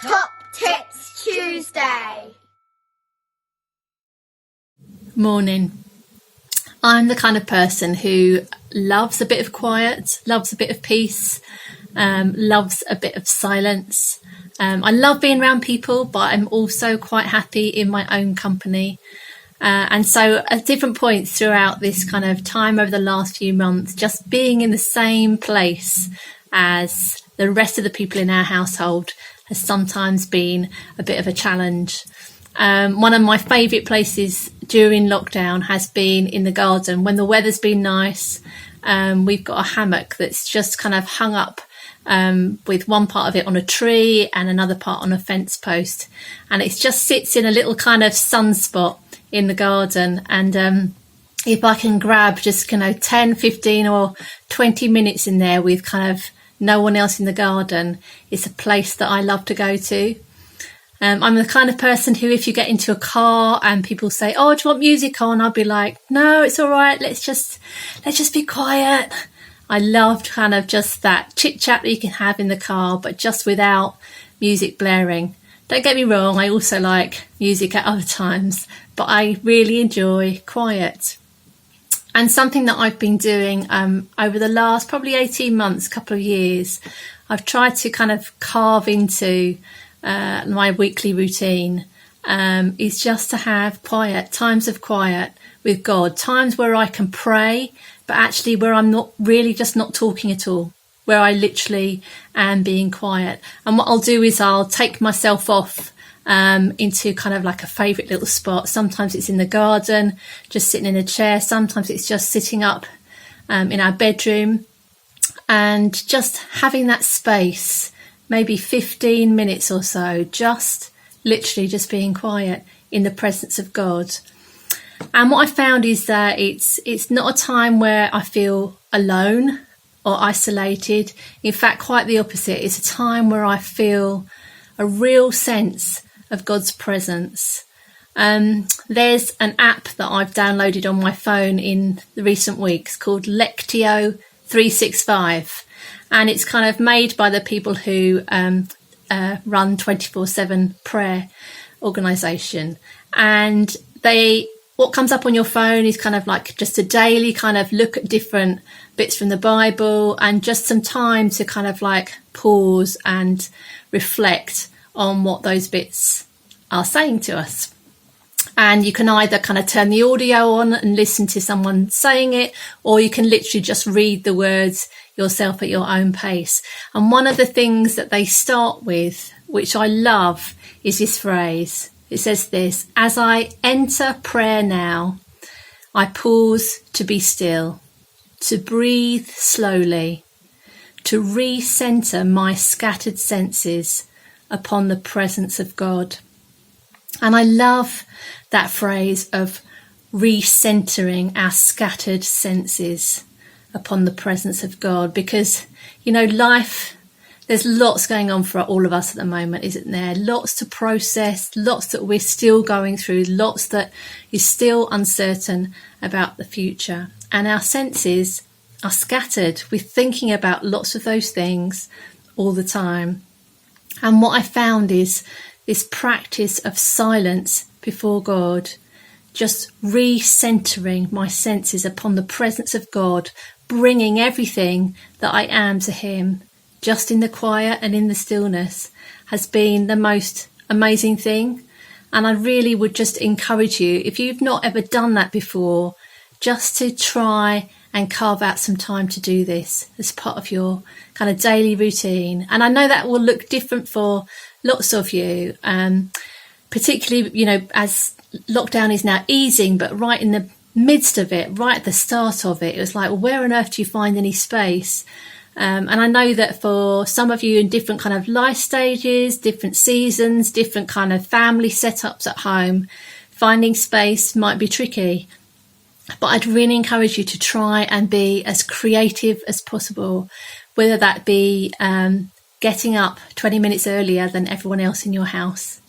Top Tips Tuesday. Morning. I'm the kind of person who loves a bit of quiet, loves a bit of peace, loves a bit of silence. I love being around people, but I'm also quite happy in my own company. And so at different points throughout this kind of time over the last few months, just being in the same place as the rest of the people in our household has sometimes been a bit of a challenge. One of my favourite places during lockdown has been in the garden. When the weather's been nice, we've got a hammock that's just kind of hung up with one part of it on a tree and another part on a fence post. And it just sits in a little kind of sunspot in the garden. And if I can grab just 10, 15 or 20 minutes in there with kind of no one else in the garden, it's a place that I love to go to. I'm the kind of person who, if you get into a car and people say, "Oh, do you want music on?" I'll be like, "No, it's all right. Let's just be quiet." I love kind of just that chit chat that you can have in the car, but just without music blaring. Don't get me wrong. I also like music at other times, but I really enjoy quiet. And something that I've been doing over the last probably 18 months, couple of years, I've tried to kind of carve into my weekly routine is just to have times of quiet with God, times where I can pray, but actually where I'm not really just not talking at all, where I literally am being quiet. And what I'll do is I'll take myself off into kind of like a favourite little spot. Sometimes it's in the garden, just sitting in a chair. Sometimes it's just sitting up in our bedroom and just having that space, maybe 15 minutes or so, just literally just being quiet in the presence of God. And what I found is that it's not a time where I feel alone or isolated. In fact, quite the opposite. It's a time where I feel a real sense of God's presence. There's an app that I've downloaded on my phone in the recent weeks called Lectio 365. And it's kind of made by the people who run 24/7 prayer organisation. And what comes up on your phone is kind of like just a daily kind of look at different bits from the Bible and just some time to kind of like pause and reflect on what those bits are saying to us. And you can either kind of turn the audio on and listen to someone saying it, or you can literally just read the words yourself at your own pace. And one of the things that they start with, which I love, is this phrase. It says this: "As I enter prayer now, I pause to be still, to breathe slowly, to recenter my scattered senses upon the presence of God." And I love that phrase of recentering our scattered senses upon the presence of God, because, life, there's lots going on for all of us at the moment, isn't there? Lots to process, lots that we're still going through, lots that is still uncertain about the future. And our senses are scattered. We're thinking about lots of those things all the time. And what I found is this practice of silence before God, just recentering my senses upon the presence of God, bringing everything that I am to Him, just in the quiet and in the stillness, has been the most amazing thing. And I really would just encourage you, if you've not ever done that before, just to try and carve out some time to do this as part of your kind of daily routine. And I know that will look different for lots of you, particularly, as lockdown is now easing, but right in the midst of it, right at the start of it, it was like, well, where on earth do you find any space? And I know that for some of you in different kind of life stages, different seasons, different kind of family setups at home, finding space might be tricky. But I'd really encourage you to try and be as creative as possible, whether that be getting up 20 minutes earlier than everyone else in your house.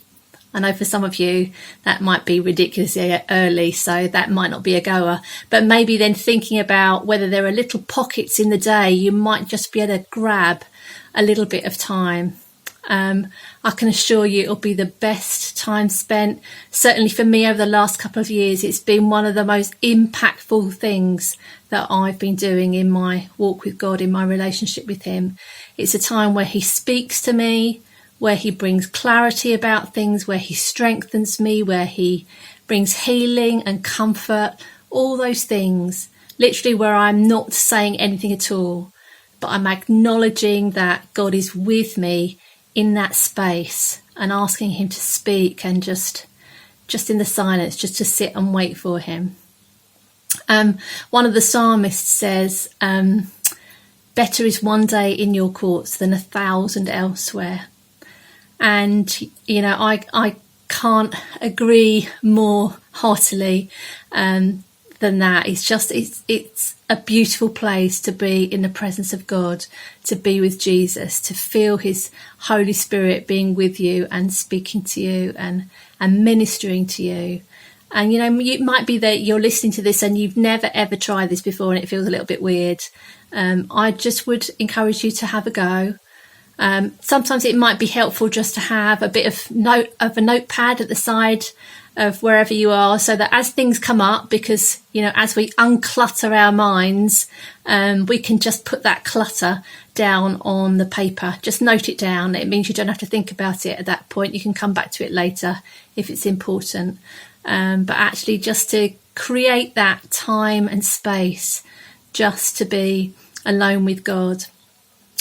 I know for some of you that might be ridiculously early, so that might not be a goer. But maybe then thinking about whether there are little pockets in the day you might just be able to grab a little bit of time. I can assure you it'll be the best time spent. Certainly for me over the last couple of years, it's been one of the most impactful things that I've been doing in my walk with God, in my relationship with him. It's a time where he speaks to me, where he brings clarity about things, where he strengthens me, where he brings healing and comfort, all those things, literally where I'm not saying anything at all, but I'm acknowledging that God is with me in that space and asking him to speak, and just in the silence, just to sit and wait for him. One of the psalmists says, better is one day in your courts than 1,000 elsewhere. And, you know, I can't agree more heartily than that. It's a beautiful place to be in the presence of God, to be with Jesus, to feel his Holy Spirit being with you and speaking to you and ministering to you. And, you know, it might be that you're listening to this and you've never, ever tried this before and it feels a little bit weird. I just would encourage you to have a go. Sometimes it might be helpful just to have a bit of a notepad at the side of wherever you are, so that as things come up, because, you know, as we unclutter our minds, we can just put that clutter down on the paper. Just note it down. It means you don't have to think about it at that point. You can come back to it later if it's important. But actually just to create that time and space just to be alone with God.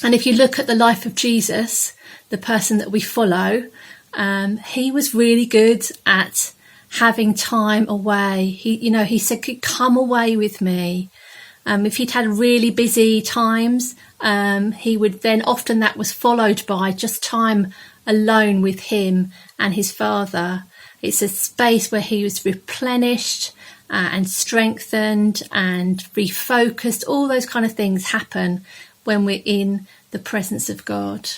And if you look at the life of Jesus, the person that we follow, he was really good at having time away. He said, come away with me. If he'd had really busy times, he would then, often that was followed by just time alone with him and his Father. It's a space where he was replenished and strengthened and refocused. All those kind of things happen when we're in the presence of God.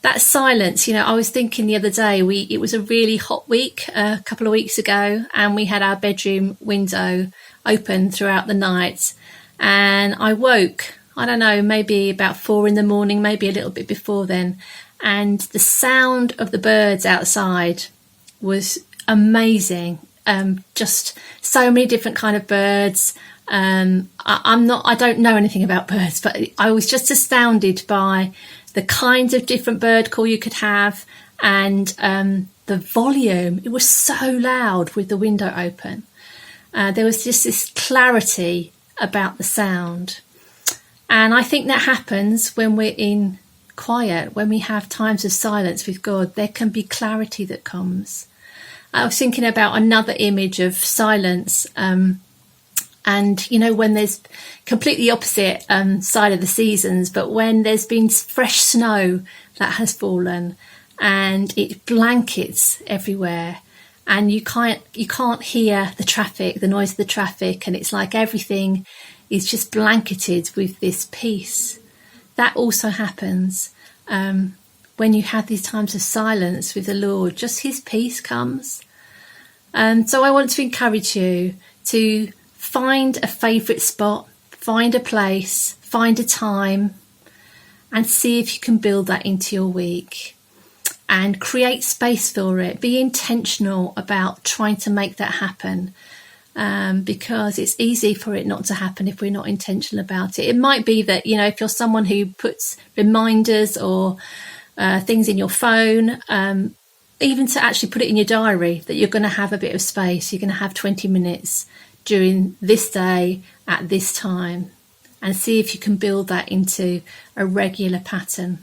That silence, I was thinking the other day, it was a really hot week a couple of weeks ago, and we had our bedroom window open throughout the night. And I woke, I don't know, maybe about 4 a.m, maybe a little bit before then. And the sound of the birds outside was amazing. Just so many different kind of birds. I don't know anything about birds, but I was just astounded by the kinds of different bird call you could have, and the volume. It was so loud with the window open. There was just this clarity about the sound. And I think that happens when we're in quiet, when we have times of silence with God. There can be clarity that comes. I was thinking about another image of silence, and when there's completely opposite side of the seasons, but when there's been fresh snow that has fallen and it blankets everywhere, and you can't hear the traffic, the noise of the traffic, and it's like everything is just blanketed with this peace. That also happens when you have these times of silence with the Lord. Just his peace comes. So I want to encourage you to find a favourite spot, find a place, find a time, and see if you can build that into your week and create space for it. Be intentional about trying to make that happen, because it's easy for it not to happen if we're not intentional about it. It might be that, if you're someone who puts reminders or things in your phone, even to actually put it in your diary that you're going to have a bit of space, you're going to have 20 minutes during this day at this time, and see if you can build that into a regular pattern.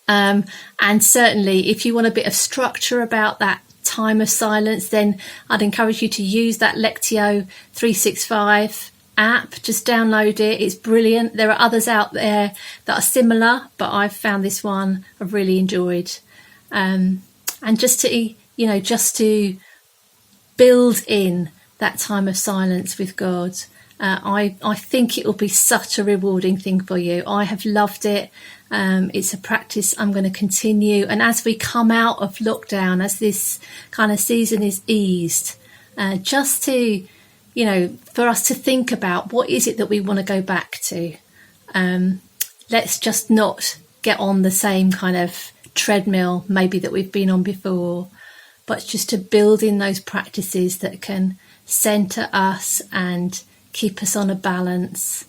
And certainly if you want a bit of structure about that time of silence, then I'd encourage you to use that Lectio 365 app. Just download it. It's brilliant. There are others out there that are similar, but I've found this one I've really enjoyed. And just to build in that time of silence with God. I think it will be such a rewarding thing for you. I have loved it. It's a practice I'm going to continue. And as we come out of lockdown, as this kind of season is eased, just to, for us to think about what is it that we want to go back to. Let's just not get on the same kind of treadmill maybe that we've been on before, but just to build in those practices that can centre us and keep us on a balance.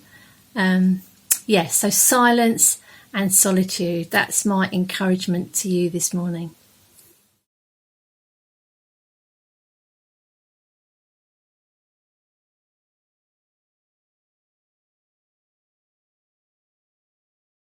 So silence and solitude, that's my encouragement to you this morning.